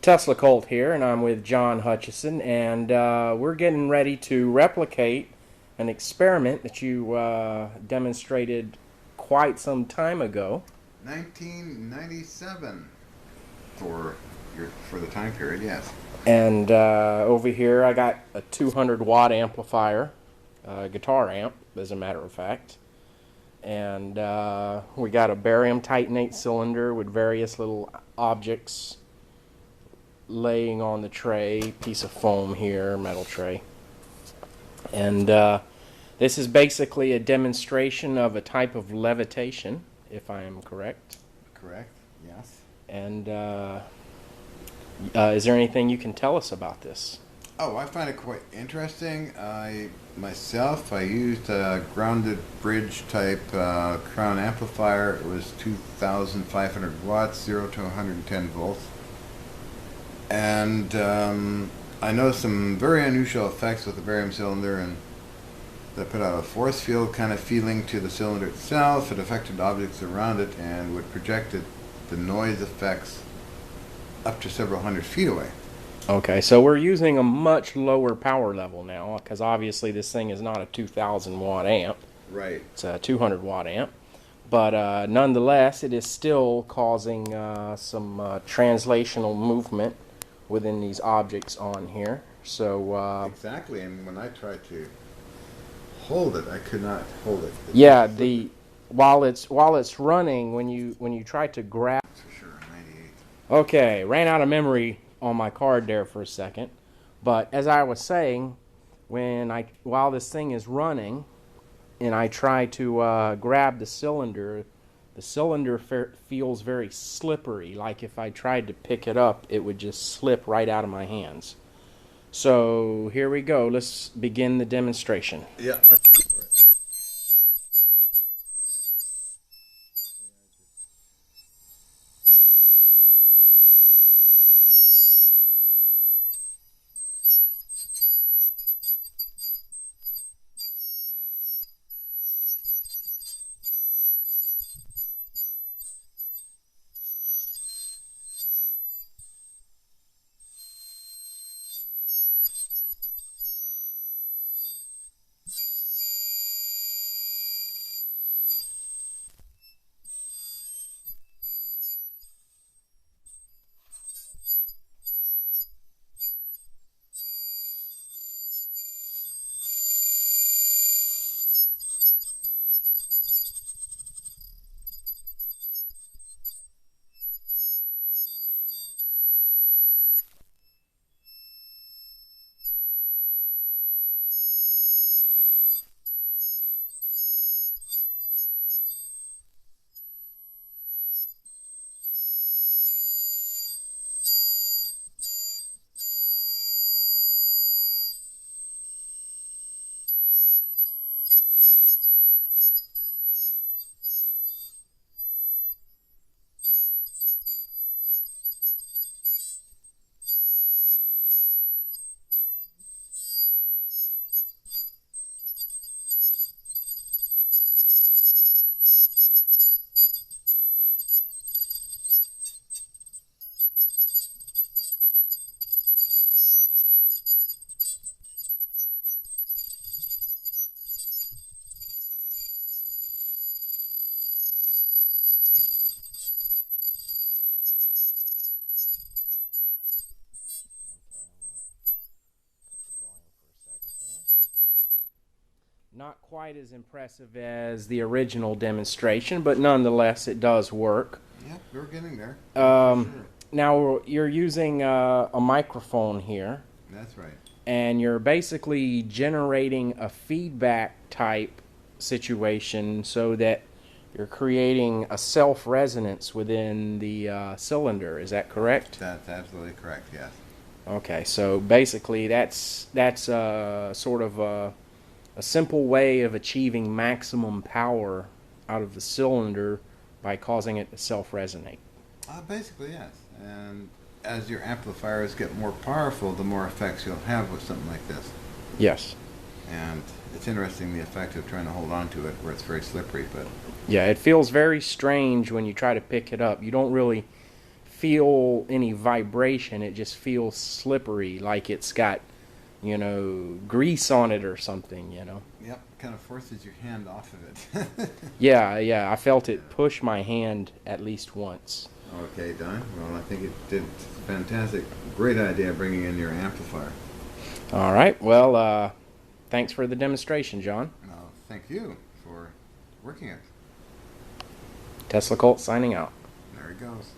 Tesla Colt here, and I'm with John Hutchison, and we're getting ready to replicate an experiment that you demonstrated quite some time ago. 1997 for the time period, yes. And over here, I got a 200 watt amplifier, guitar amp, as a matter of fact. And we got a barium titanate cylinder with various little objects laying on the tray, piece of foam here, metal tray. And this is basically a demonstration of a type of levitation, if I am correct. Correct, yes. And is there anything you can tell us about this? Oh, I find it quite interesting. I used a grounded bridge type crown amplifier. It was 2,500 watts, 0 to 110 volts. And I noticed some very unusual effects with the barium cylinder, and that put out a force field kind of feeling to the cylinder itself. It affected objects around it and would project the noise effects up to several hundred feet away. Okay, so we're using a much lower power level now, because obviously this thing is not a 2,000 watt amp. Right. It's a 200 watt amp. But nonetheless, it is still causing some translational movement within these objects on here. So exactly, and when I tried to hold it, I could not hold it. yeah, while it's running, when you try to grab. For sure, 98. Okay, ran out of memory on my card there for a second, but as I was saying, while this thing is running, and I try to grab the cylinder feels very slippery. Like if I tried to pick it up, it would just slip right out of my hands. So here we go. Let's begin the demonstration. Yeah, let's go for it. Not quite as impressive as the original demonstration, but nonetheless, it does work. Yeah, we're getting there. Um, Sure. Now, you're using a microphone here, That's right. and you're basically generating a feedback type situation so that you're creating a self-resonance within the cylinder. Is that correct? That's absolutely correct, yes. Okay, so basically that's sort of a simple way of achieving maximum power out of the cylinder by causing it to self-resonate. Basically, yes. And as your amplifiers get more powerful, the more effects you'll have with something like this. Yes. And it's interesting the effect of trying to hold on to it where it's very slippery, but Yeah, it feels very strange when you try to pick it up. You don't really feel any vibration. It just feels slippery, like it's got, grease on it or something, Yep, kind of forces your hand off of it. Yeah, I felt it push my hand at least once. Okay, Don. Well, I think it did fantastic. Great idea bringing in your amplifier. All right, well, thanks for the demonstration, John. Thank you for working it. Tesla Colt signing out. There he goes.